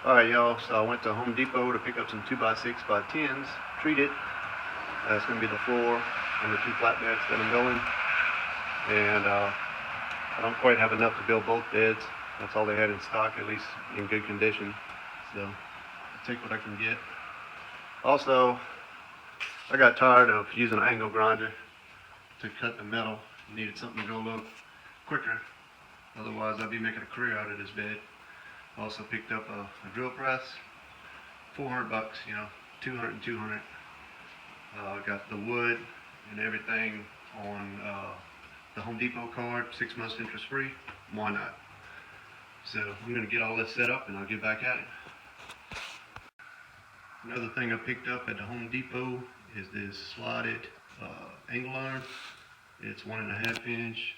Alright y'all, so I went to Home Depot to pick up some 2x6x10s, treated. That's going to be the floor on the 2 flatbeds that I'm building. And I don't quite have enough to build both beds. That's all they had in stock, at least in good condition. So I'll take what I can get. Also, I got tired of using an angle grinder to cut the metal. Needed something to go a little quicker. Otherwise I'd be making a career out of this bed. Also picked up a drill press, $400, you know, 200 and 200. Got the wood and everything on the Home Depot card, 6 months interest free. Why not? So I'm going to get all this set up and I'll get back at it. Another thing I picked up at the Home Depot is this slotted angle iron. It's 1.5 inch,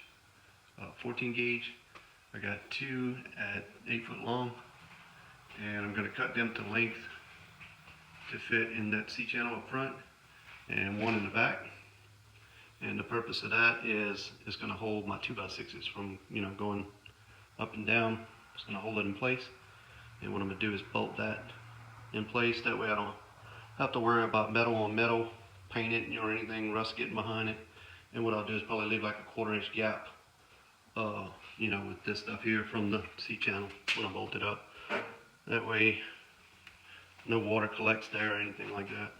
14 gauge. I got 2 at 8 foot long, and I'm going to cut them to length to fit in that C-channel up front and 1 in the back. And the purpose of that is it's going to hold my 2x6s from, you know, going up and down. It's going to hold it in place. And what I'm going to do is bolt that in place. That way I don't have to worry about metal on metal, paint it or anything, rust getting behind it. And what I'll do is probably leave like a 1/4 inch gap, you know, with this stuff here from the C-channel when I bolt it up. That way no water collects there or anything like that.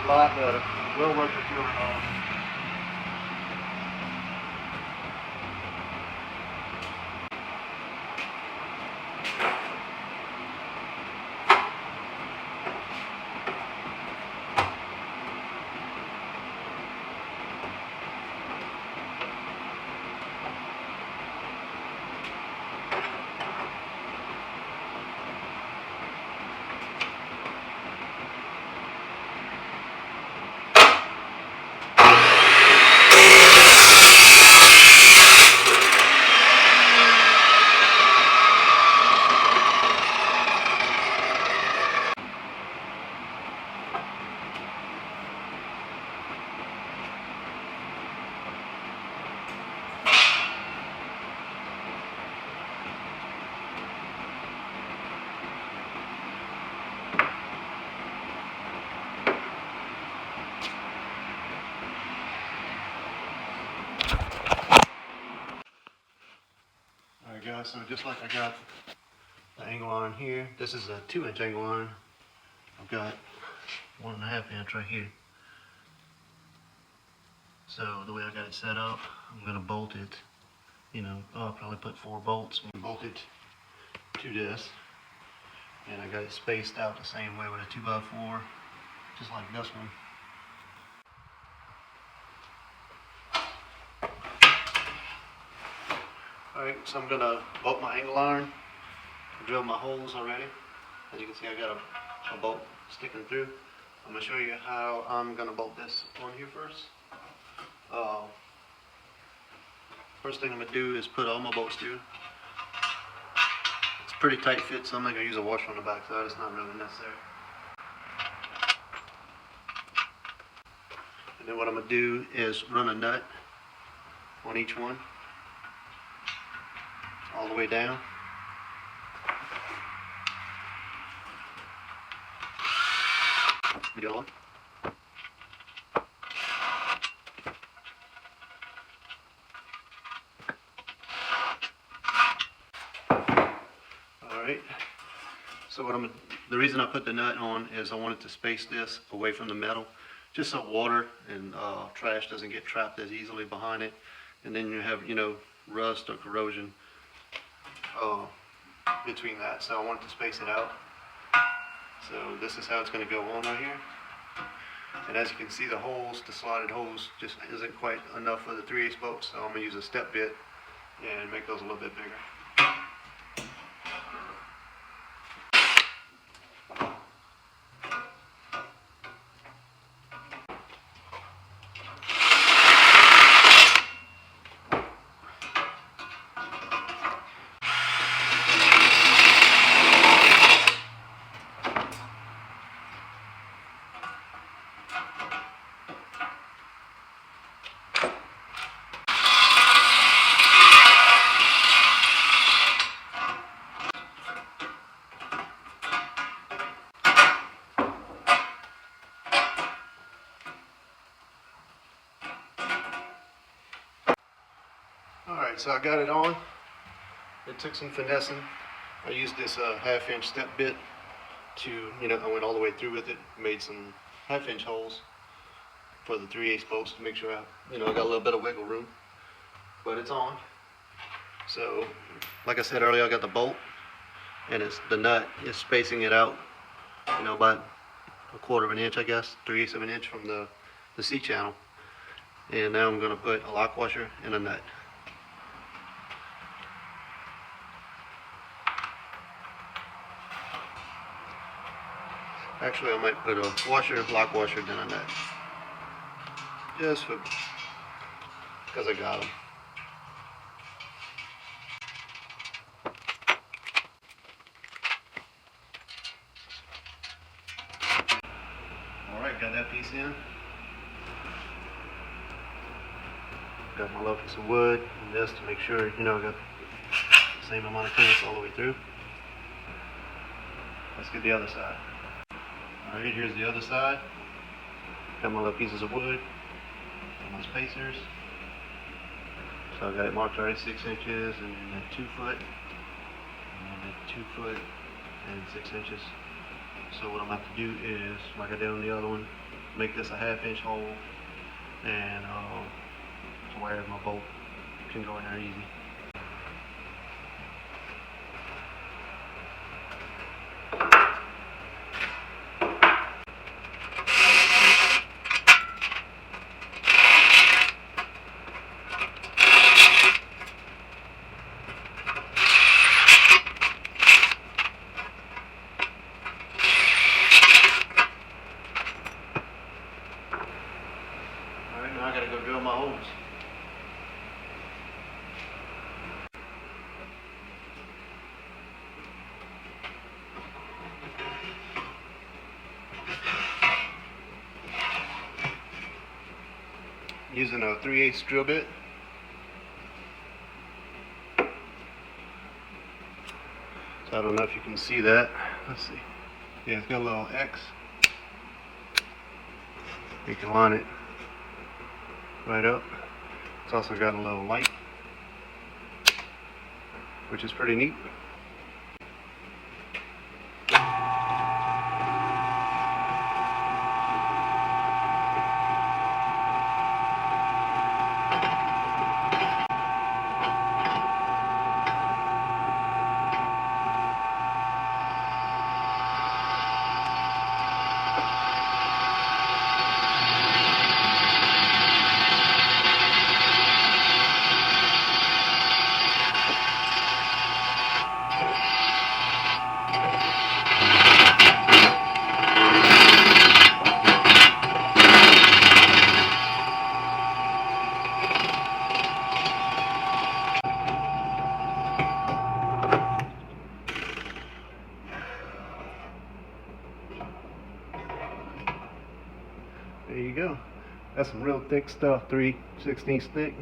A lot better. Well worth the $200. Alright guys, so just like I got the angle iron here, this is a 2-inch angle iron. I've got 1.5 inch right here. So the way I got it set up, I'm going to bolt it, you know, I'll probably put 4 bolts and bolt it to this. And I got it spaced out the same way with a 2x4, just like this one. Alright, so I'm going to bolt my angle iron. I drilled my holes already. As you can see, I got a bolt sticking through. I'm going to show you how I'm going to bolt this on here first. First thing I'm going to do is put all my bolts through. It's pretty tight fit, so I'm not going to use a washer on the back side. It's not really necessary. And then what I'm going to do is run a nut on each one, all the way down. The other one. Alright, so the reason I put the nut on is I wanted to space this away from the metal just so water and trash doesn't get trapped as easily behind it. And then you have, rust or corrosion between that. So I wanted to space it out. So this is how it's going to go on right here. And as you can see, the holes, the slotted holes, just isn't quite enough for the 3/8 bolts. So I'm going to use a step bit and make those a little bit bigger. Alright, so I got it on. It took some finessing. I used this 1/2" step bit to, I went all the way through with it, made some 1/2" holes for the 3/8 bolts to make sure I got a little bit of wiggle room. But it's on. So, like I said earlier, I got the bolt, and the nut is spacing it out, about 1/4 inch, I guess, 3/8 of an inch from the C channel. And now I'm going to put a lock washer and a nut. Actually, I might put a washer, lock washer, then a nut. Just because I got them. Alright, got that piece in. Got my little piece of wood and this to make sure, I got the same amount of clearance all the way through. Let's get the other side. Alright, here's the other side. Got my little pieces of wood, got my spacers. So I got it marked already, 6 inches and then 2 foot, and then 2 foot and 6 inches. So what I'm going to have to do is, like I did on the other one, make this a 1/2" hole, and to where my bolt can go in there easy. Now I gotta go drill my holes. Using a 3/8 drill bit. So I don't know if you can see that. Let's see. Yeah, it's got a little X. You can line it right up. It's also got a little light, which is pretty neat. There you go. That's some real thick stuff, 3/16 thick.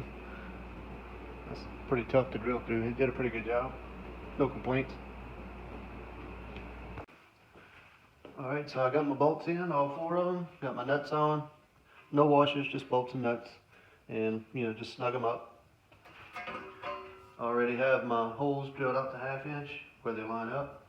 That's pretty tough to drill through. He did a pretty good job. No complaints. Alright, so I got my bolts in, all 4 of them. Got my nuts on. No washers, just bolts and nuts. And, just snug them up. I already have my holes drilled up to 1/2 inch where they line up.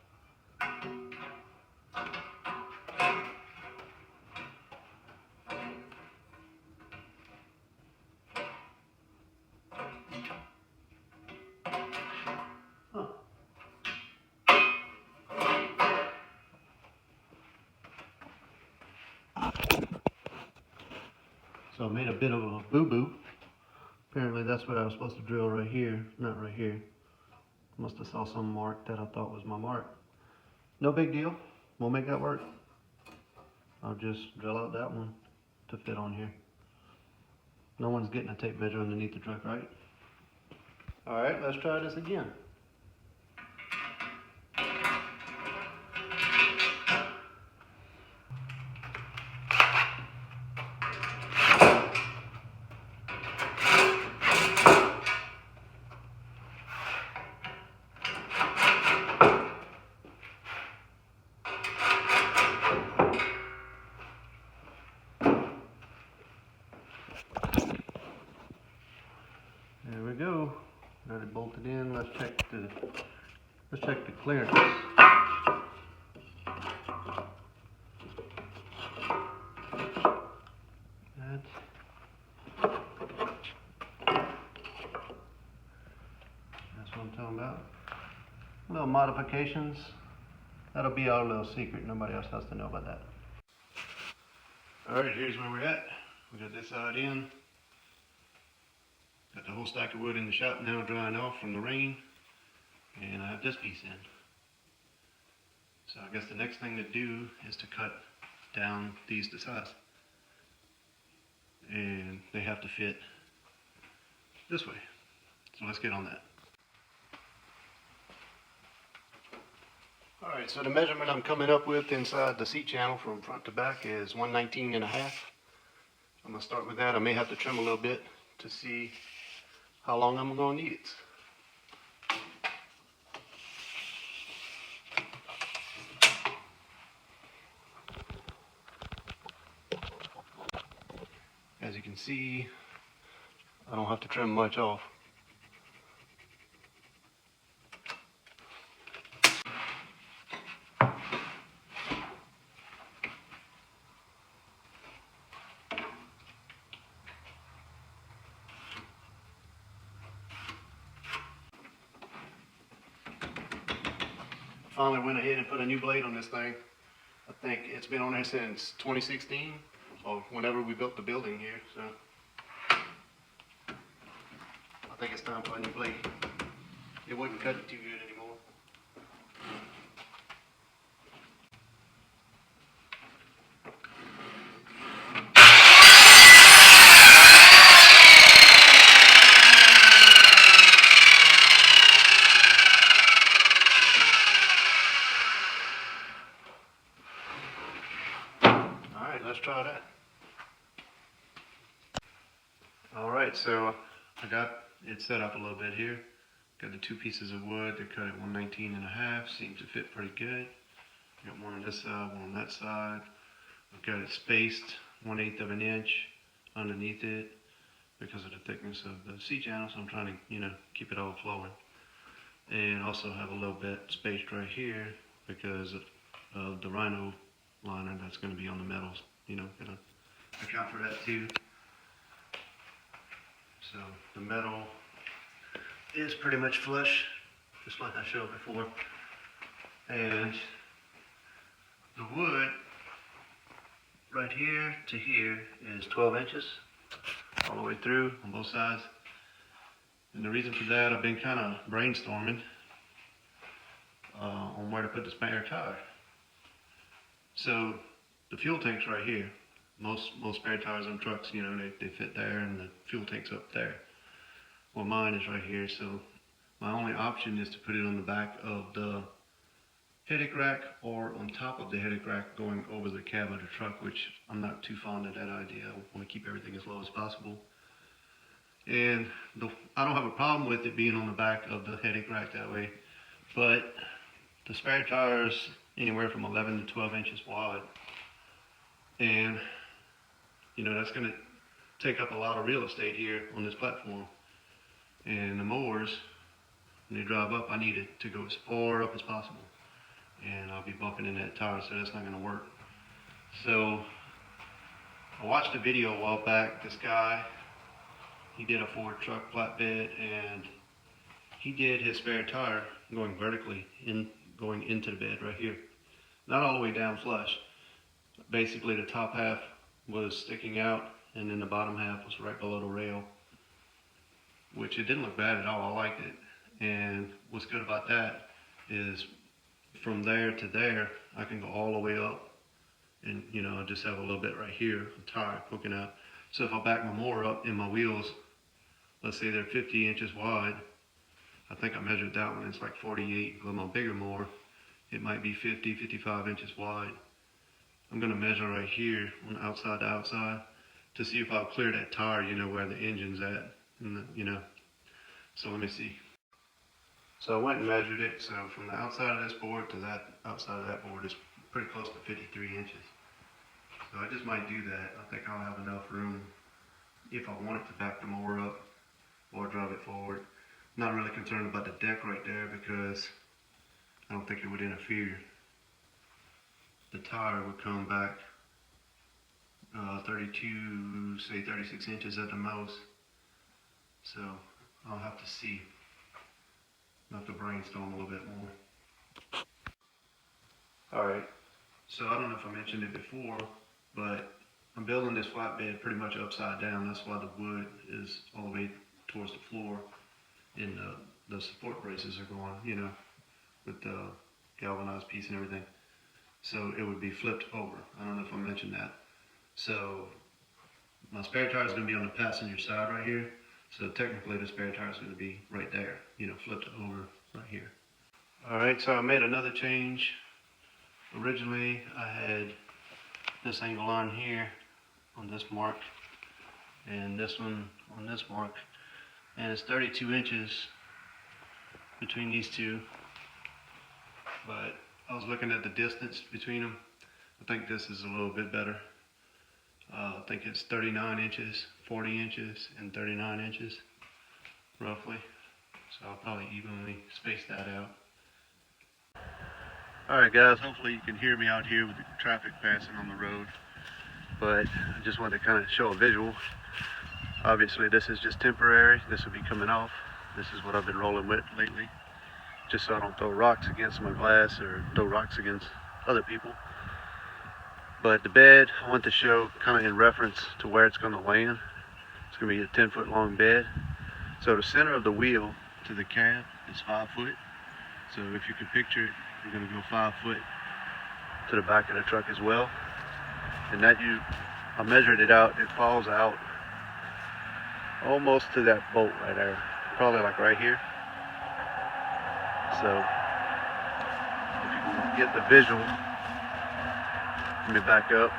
So I made a bit of a boo-boo. Apparently that's what I was supposed to drill right here, not right here. Must have saw some mark that I thought was my mark. No big deal, we'll make that work. I'll just drill out that one to fit on here. No one's getting a tape measure underneath the truck, right? Alright, let's try this again. There we go. Got it bolted in. Let's check the clearance. That's what I'm talking about. Little modifications. That'll be our little secret. Nobody else has to know about that. Alright, here's where we're at. We got this side in. Got the whole stack of wood in the shop now drying off from the rain. And I have this piece in. So I guess the next thing to do is to cut down these to size. And they have to fit this way. So let's get on that. Alright, so the measurement I'm coming up with inside the seat channel from front to back is 119.5. I'm going to start with that. I may have to trim a little bit to see how long I'm going to need it. As you can see, I don't have to trim much off. Finally went ahead and put a new blade on this thing. I think it's been on there since 2016 or whenever we built the building here, so I think it's time for a new blade. It wouldn't cut it too good anymore. Let's try that. Alright, so I got it set up a little bit here. Got the two pieces of wood. They're cut at 119.5. Seems to fit pretty good. Got one on this side, one on that side. I've got it spaced 1/8 of an inch underneath it because of the thickness of the seat channel, so I'm trying to, keep it all flowing. And also have a little bit spaced right here because of the rhino liner that's going to be on the metals. Gonna account for that too. So the metal is pretty much flush, just like I showed before. And the wood right here to here is 12 inches all the way through on both sides. And the reason for that, I've been kind of brainstorming on where to put the spare tire. So the fuel tank's right here. Most spare tires on trucks, they fit there and the fuel tank's up there. Well, mine is right here, so my only option is to put it on the back of the headache rack or on top of the headache rack going over the cab of the truck, which I'm not too fond of that idea. I want to keep everything as low as possible. And I don't have a problem with it being on the back of the headache rack that way, but the spare tires anywhere from 11 to 12 inches wide. And, that's going to take up a lot of real estate here on this platform. And the mowers, when they drive up, I need it to go as far up as possible. And I'll be bumping in that tire, so that's not going to work. So I watched a video a while back. This guy, he did a Ford truck flatbed, and he did his spare tire going vertically, going into the bed right here. Not all the way down flush. Basically the top half was sticking out and then the bottom half was right below the rail, which it didn't look bad at all. I liked it. And what's good about that is from there to there, I can go all the way up and, you know, just have a little bit right here, a tire poking out. So if I back my mower up in my wheels, let's say they're 50 inches wide, I think I measured that one, it's like 48. With my bigger mower, it might be 50, 55 inches wide. I'm gonna measure right here on the outside to outside to see if I'll clear that tire, you know, where the engine's at, and you know. So let me see. So I went and measured it. So from the outside of this board to that outside of that board is pretty close to 53 inches. So I just might do that. I think I'll have enough room if I wanted to back the mower up or drive it forward. Not really concerned about the deck right there because I don't think it would interfere. The tire would come back 32, say 36 inches at the most. So I'll have to see. I'll have to brainstorm a little bit more. Alright, so I don't know if I mentioned it before, but I'm building this flatbed pretty much upside down. That's why the wood is all the way towards the floor, and the support braces are going, you know, with the galvanized piece and everything. So it would be flipped over. I don't know if I mentioned that. So my spare tire is going to be on the passenger side right here. So technically the spare tire is going to be right there, you know, flipped over right here. Alright, so I made another change. Originally I had this angle on here on this mark and this one on this mark, and it's 32 inches between these two, but I was looking at the distance between them. I think this is a little bit better. I think it's 39 inches, 40 inches, and 39 inches, roughly. So I'll probably evenly space that out. Alright guys, hopefully you can hear me out here with the traffic passing on the road. But I just wanted to kind of show a visual. Obviously this is just temporary. This will be coming off. This is what I've been rolling with lately, just so I don't throw rocks against my glass or throw rocks against other people. But the bed, I want to show kind of in reference to where it's going to land. It's going to be a 10-foot long bed. So the center of the wheel to the cab is 5 foot. So if you can picture it, you're going to go 5 foot to the back of the truck as well. And that I measured it out, it falls out almost to that bolt right there. Probably like right here. So if you can get the visual, let me back up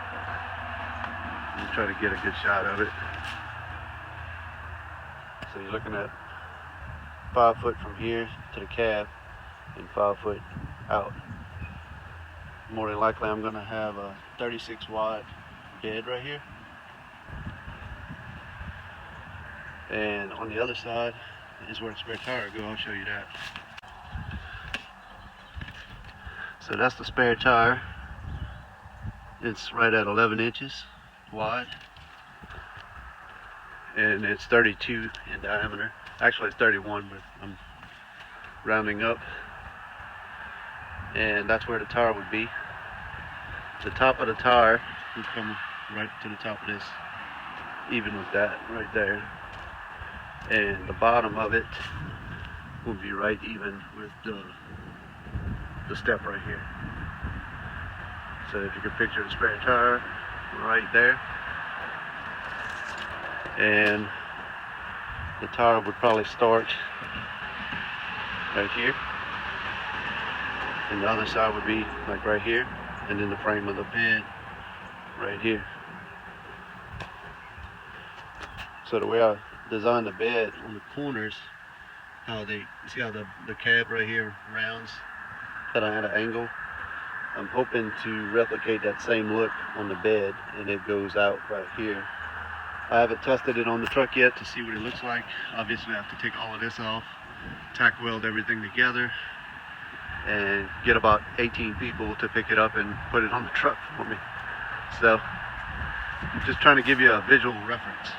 and try to get a good shot of it. So you're looking at 5 foot from here to the cab and 5 foot out. More than likely I'm going to have a 36 watt bed right here. And on the other side is where the spare tire will go. I'll show you that. So that's the spare tire. It's right at 11 inches wide, and it's 32 in diameter. Actually it's 31, but I'm rounding up. And that's where the tire would be. The top of the tire would come right to the top of this, even with that right there. And the bottom of it will be right even with the step right here. So if you can picture the spare tire right there, and the tire would probably start right here, and the other side would be like right here, and then the frame of the bed right here. So the way I designed the bed on the corners, how they see how the cab right here rounds, that I had an angle. I'm hoping to replicate that same look on the bed, and it goes out right here. I haven't tested it on the truck yet to see what it looks like. Obviously I have to take all of this off, tack weld everything together, and get about 18 people to pick it up and put it on the truck for me. So I'm just trying to give you a visual reference.